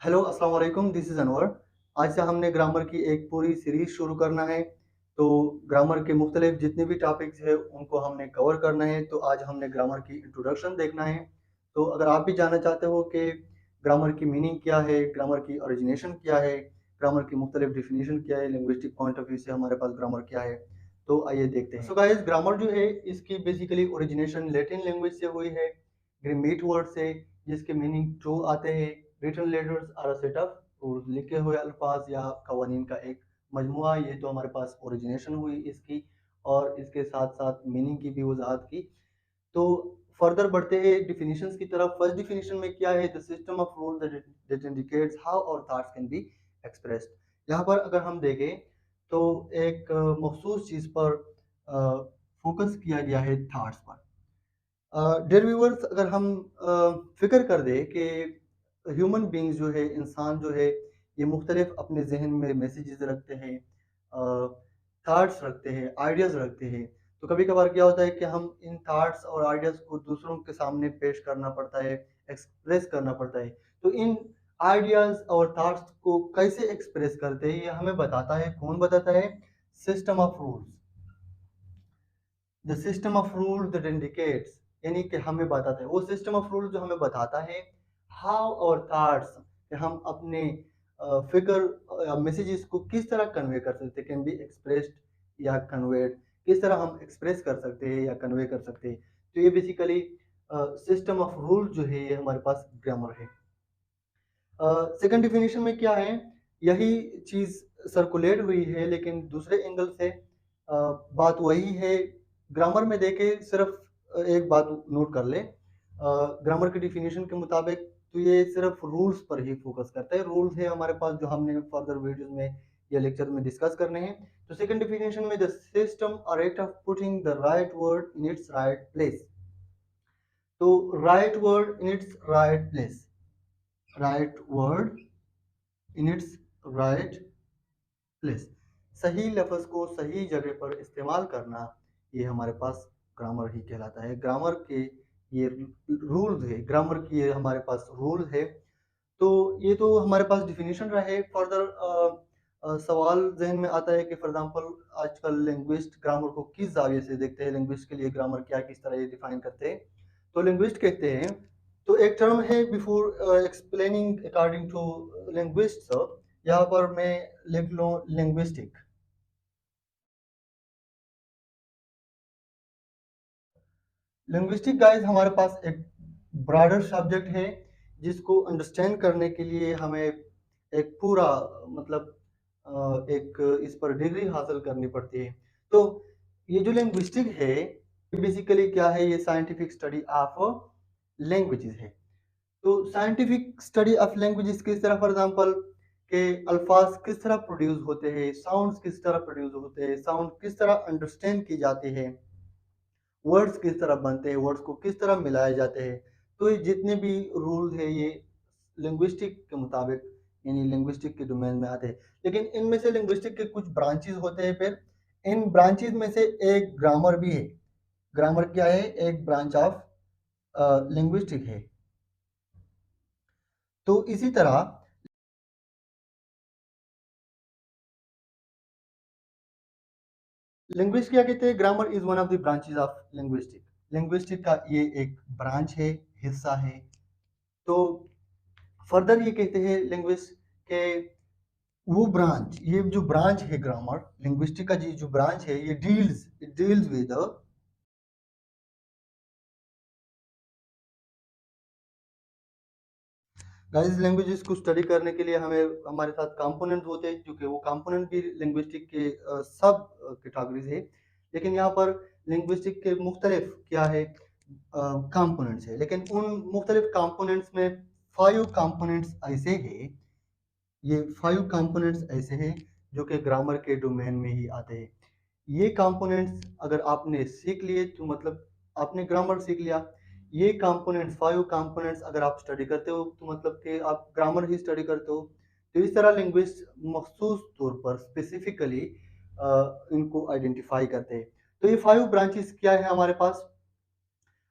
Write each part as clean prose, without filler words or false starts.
Hello अस्सलाम वालेकुम, this is Anwar. आज से हमने ग्रामर की एक पूरी सीरीज़ शुरू करना है। तो ग्रामर के मुख्तलिफ जितने भी टॉपिक्स हैं उनको हमने कवर करना है। तो आज हमने ग्रामर की इंट्रोडक्शन देखना है। तो अगर आप भी जानना चाहते हो कि ग्रामर की मीनिंग क्या है, ग्रामर की ओरिजिनेशन क्या है, ग्रामर की मुख्तलिफ डेफिनेशन क्या है, लिंग्विस्टिक पॉइंट ऑफ व्यू से हमारे पास ग्रामर क्या है, तो आइए देखते हैं। सो गाइस, ग्रामर जो है इसकी बेसिकली ओरिजिनेशन लैटिन लैंग्वेज से हुई है, ग्रीमीट वर्ड से, जिसके मीनिंग जो आते हैं written letters are a set of rules, लिखे हुए अल्फाज या कवानीन का एक मजमुआ। ये तो हमारे पास ओरिजिनेशन हुई इसकी, और इसके साथ साथ मीनिंग की भी वजाहत की। तो फर्दर बढ़ते हैं डिफिनीशंस की तरफ। फर्स्ट डिफिनीशन में क्या है? The system of rule that indicates how our thoughts can be expressed. यहाँ पर अगर हम देखें तो एक मखसूस चीज़ पर फोकस किया गया है, थॉट्स पर। डियर व्यूअर्स, अगर हम फिक्र कर दें कि ह्यूमन बींग्स जो है, इंसान जो है, ये मुख्तलिफ अपने जहन में मैसेजेस रखते हैं, थाट्स रखते हैं, आइडियाज़ रखते हैं। तो कभी कभार क्या होता है कि हम इन थाट्स और आइडियाज़ को दूसरों के सामने पेश करना पड़ता है, एक्सप्रेस करना पड़ता है। तो इन आइडियाज़ और थाट्स को कैसे एक्सप्रेस करते हैं, ये हमें बताता है। कौन बताता है? System of rules. The system of rule that indicates, यानी कि हमें बताता है वो सिस्टम ऑफ रूल जो हमें बताता है हाउ और थॉट्स, कि हम अपने फिक्र मैसेजेस को किस तरह कन्वे कर सकते, कैन बी एक्सप्रेस्ड या कन्वेड, किस तरह हम एक्सप्रेस कर सकते हैं या कन्वे कर सकते हैं। तो ये बेसिकली सिस्टम ऑफ रूल जो है, ये हमारे पास ग्रामर है। सेकंड डिफिनेशन में क्या है? यही चीज़ सर्कुलेट हुई है लेकिन दूसरे एंगल से। बात वही है। ग्रामर में देखें, सिर्फ एक बात नोट कर ले, ग्रामर की डिफिनेशन के मुताबिक तो ये सिर्फ रूल्स पर ही फोकस करता है। रूल्स है हमारे पास जो हमने फर्दर वीडियोस में या लेक्चर में डिस्कस करने हैं। तो सेकंड डिफिनेशन में द सिस्टम और act of putting the right word in its right place. तो right word in its right place, right word in its right place, सही लफ्ज़ को सही जगह पर इस्तेमाल करना, ये हमारे पास ग्रामर ही कहलाता है। ग्रामर के ये रूल्स है, ग्रामर की ये हमारे पास रूल है। तो ये तो हमारे पास डिफिनीशन रहे। फर्दर सवाल जहन में आता है कि फॉर एग्जांपल आजकल लिंग्विस्ट ग्रामर को किस जाविये से देखते हैं, लिंग्विस्ट के लिए ग्रामर क्या, किस तरह ये डिफाइन करते हैं। तो लिंग्विस्ट कहते हैं, तो एक टर्म है before explaining according to linguist, यहाँ पर मैं लिख लूँ लिंग्विस्टिक। लिंग्विस्टिक गाइस हमारे पास एक ब्रॉडर सब्जेक्ट है, जिसको अंडरस्टैंड करने के लिए हमें एक पूरा, मतलब एक इस पर डिग्री हासिल करनी पड़ती है। तो ये जो लिंग्विस्टिक है, बेसिकली क्या है? ये साइंटिफिक स्टडी ऑफ लैंग्वेजेस है। तो साइंटिफिक स्टडी ऑफ लैंग्वेजेस किस तरह, फॉर एग्जांपल के अल्फाज किस तरह प्रोड्यूस होते हैं, साउंड्स किस तरह प्रोड्यूस होते हैं, साउंड किस तरह अंडरस्टैंड की जाती है, वर्ड्स किस तरह बनते हैं, वर्ड्स को किस तरह मिलाए जाते हैं। तो ये जितने भी रूल्स है, ये लिंग्विस्टिक के मुताबिक, यानी लिंग्विस्टिक के डोमेन में आते हैं। लेकिन इनमें से लिंग्विस्टिक के कुछ ब्रांचेस होते हैं। फिर इन ब्रांचेस में से एक ग्रामर भी है। ग्रामर क्या है? एक ब्रांच ऑफ लिंग्विस्टिक है। तो इसी तरह लिंग्विस्ट क्या कहते हैं? Grammar is one of the branches of linguistic. Linguistic का ये एक ब्रांच है, हिस्सा है। तो फर्दर ये कहते हैं लिंग्विस्ट के वो ब्रांच, ये जो ब्रांच है ग्रामर लिंग्विस्टिक का, जी जो ब्रांच है, ये डील्स विद, गाइस लैंग्वेजेस को स्टडी करने के लिए हमें हमारे साथ कंपोनेंट होते हैं, क्योंकि वो कंपोनेंट भी लिंग्विस्टिक के सब कैटेगरीज है। लेकिन यहाँ पर लिंग्विस्टिक के मुख्तलिफ क्या है, कंपोनेंट्स है। लेकिन उन मुख्तलिफ कंपोनेंट्स में 5 कंपोनेंट्स ऐसे हैं, ये 5 कंपोनेंट्स ऐसे हैं जो कि ग्रामर के डोमेन में ही आते हैं। ये कंपोनेंट्स अगर आपने सीख लिए तो मतलब आपने ग्रामर सीख लिया। ये कंपोनेंट्स, 5 कंपोनेंट्स अगर आप स्टडी करते हो तो मतलब कि आप ग्रामर ही स्टडी करते हो। तो इस तरह लिंग्विस्ट मखसूस तौर पर स्पेसिफिकली इनको आइडेंटिफाई करते हैं। तो ये 5 ब्रांचेस क्या है हमारे पास,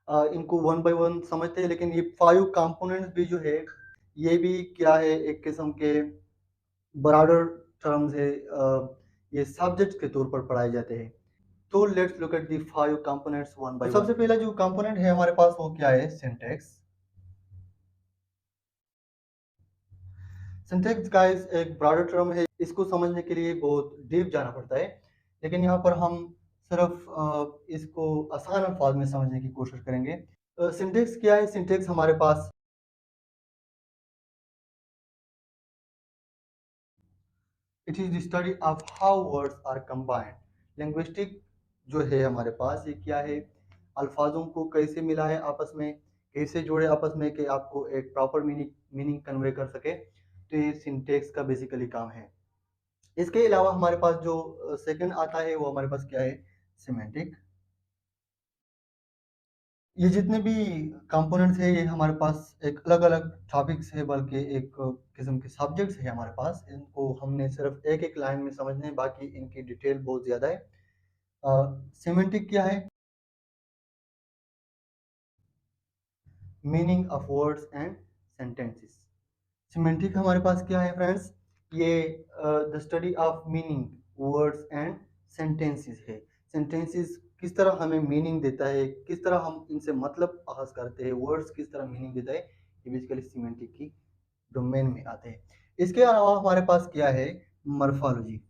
इनको वन बाय वन समझते हैं। लेकिन ये 5 कंपोनेंट्स भी जो है, ये भी क्या है, एक किस्म के ब्रॉडर टर्म्स है, ये सब्जेक्ट के तौर पर पढ़ाए जाते हैं। तो let's look at the 5 components one by one. सबसे पहला जो कंपोनेंट है हमारे पास वो क्या है, सिंटैक्स। सिंटैक्स गाइस एक ब्रॉडर टर्म है, इसको समझने के लिए बहुत डीप जाना पड़ता है, लेकिन यहाँ पर हम सिर्फ इसको आसान अल्फाज में समझने की कोशिश करेंगे। सिंटैक्स क्या है, सिंटैक्स हमारे पास it is the study of how words are combined. Linguistic जो है हमारे पास ये क्या है, अल्फाजों को कैसे मिला है आपस में, कैसे जोड़े आपस में कि आपको एक प्रॉपर मीनिंग कन्वे कर सके, तो ये सिंटेक्स का बेसिकली काम है। इसके अलावा हमारे पास जो सेकंड आता है वो हमारे पास क्या है, सिमेंटिक। ये जितने भी कंपोनेंट्स है ये हमारे पास एक अलग अलग टॉपिक्स है, बल्कि एक किस्म के सब्जेक्ट्स है हमारे पास। इनको हमने सिर्फ एक एक लाइन में समझने हैं, बाकी इनकी डिटेल बहुत ज़्यादा है। सिमेंटिक क्या है, meaning of words and sentences. Semantic हमारे पास क्या है फ्रेंड्स, ये the study of meaning words and sentences है। सेंटेंसेस किस तरह हमें मीनिंग देता है, किस तरह हम इनसे मतलब अखज़ करते हैं, वर्ड्स किस तरह मीनिंग देता है, ये बेसिकली सिमेंटिक की डोमेन में आते हैं। इसके अलावा हमारे पास क्या है, मॉर्फोलॉजी।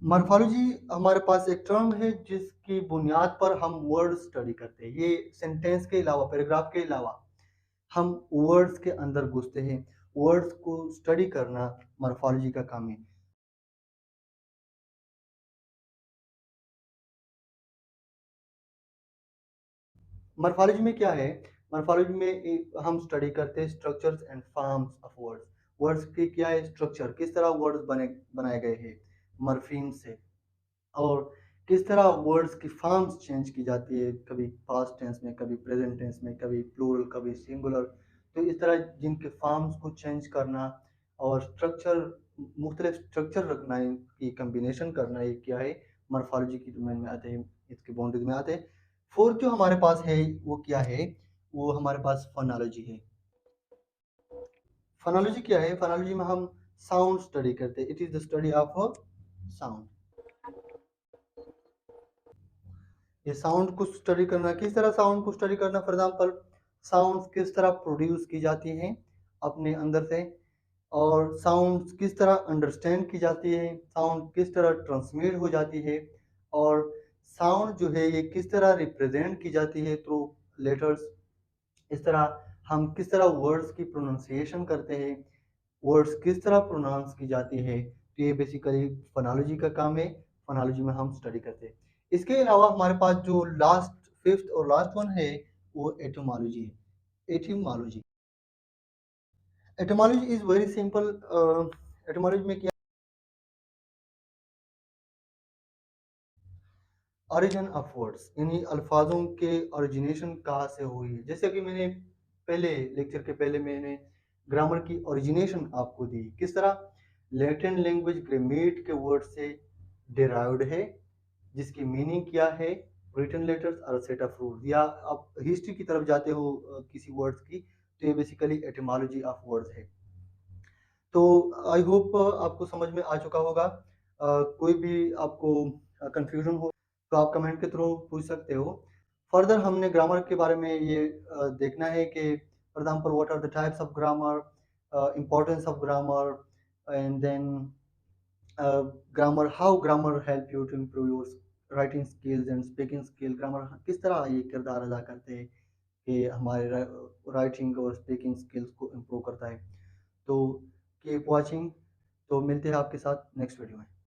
मॉर्फोलॉजी हमारे पास एक टर्म है जिसकी बुनियाद पर हम वर्ड स्टडी करते हैं। ये सेंटेंस के अलावा, पैराग्राफ के अलावा हम वर्ड्स के अंदर घुसते हैं। वर्ड्स को स्टडी करना मॉर्फोलॉजी का काम है। मॉर्फोलॉजी में क्या है, मॉर्फोलॉजी में हम स्टडी करते हैं structures and forms of words. Words के क्या है स्ट्रक्चर, किस तरह वर्ड्स बनाए गए हैं मॉर्फीम से, और किस तरह वर्ड्स की फॉर्म्स चेंज की जाती है, कभी पास्ट टेंस में, कभी प्रेजेंट टेंस में, कभी प्लूरल, कभी सिंगुलर। तो इस तरह जिनके फॉर्म्स को चेंज करना और स्ट्रक्चर, मुख्तलिफ स्ट्रक्चर रखना, इनकी कम्बिनेशन करना, ये क्या है, मॉर्फोलॉजी की डोमेन में आते हैं, इसके बाउंड्रीज में आते हैं। फोर्थ जो हमारे पास है वो क्या है, वो हमारे पास फोनोलॉजी है। फोनोलॉजी क्या है, फोनोलॉजी में हम साउंड स्टडी करते हैं। It is the study of sound. ये साउंड को स्टडी करना, किस तरह साउंड को स्टडी करना, फॉर एग्जांपल साउंड्स किस तरह प्रोड्यूस की जाती हैं अपने अंदर से, और साउंड्स किस तरह अंडरस्टैंड की जाती है, साउंड किस तरह ट्रांसमिट हो जाती है, और साउंड जो है ये किस तरह रिप्रेजेंट की जाती है थ्रू लेटर्स। इस तरह हम किस तरह वर्ड्स की प्रोनाउंसिएशन करते हैं, वर्ड्स किस तरह प्रोनाउंस की जाती है, तो ये बेसिकली फोनोलॉजी का काम है। फोनोलॉजी में हम स्टडी करते हैं। इसके अलावा हमारे पास जो लास्ट, फिफ्थ और लास्ट वन है वो एटोमोलॉजी है। Etymology, etymology is very simple. Etymology में क्या, ओरिजिन ऑफ वर्ड्स, यानी अल्फाजों के ओरिजिनेशन कहाँ से हुई है। जैसे कि मैंने पहले लेक्चर के पहले मैंने ग्रामर की ओरिजिनेशन आपको दी, किस तरह लैटिन लैंग्वेज ग्रामेट के वर्ड से डिराइव्ड है, जिसकी मीनिंग क्या है, रिटन लेटर्स और सेट ऑफ रूल्स। या आप हिस्ट्री की तरफ जाते हो किसी वर्ड्स की, तो ये बेसिकली एटिमोलॉजी ऑफ वर्ड्स है। तो आई होप आपको समझ में आ चुका होगा। कोई भी आपको कंफ्यूजन हो तो आप कमेंट के थ्रू पूछ सकते हो। फर्दर हमने ग्रामर के बारे में ये देखना है कि for example what are the types of grammar, importance of grammar, and then grammar, how grammar help you to improve your writing skills and speaking skill. Grammar किस तरह ये किरदार अदा करते हैं कि हमारे राइटिंग और स्पीकिंग स्किल्स को इम्प्रूव करता है। तो कीप वॉचिंग। तो मिलते हैं आपके साथ नेक्स्ट वीडियो में।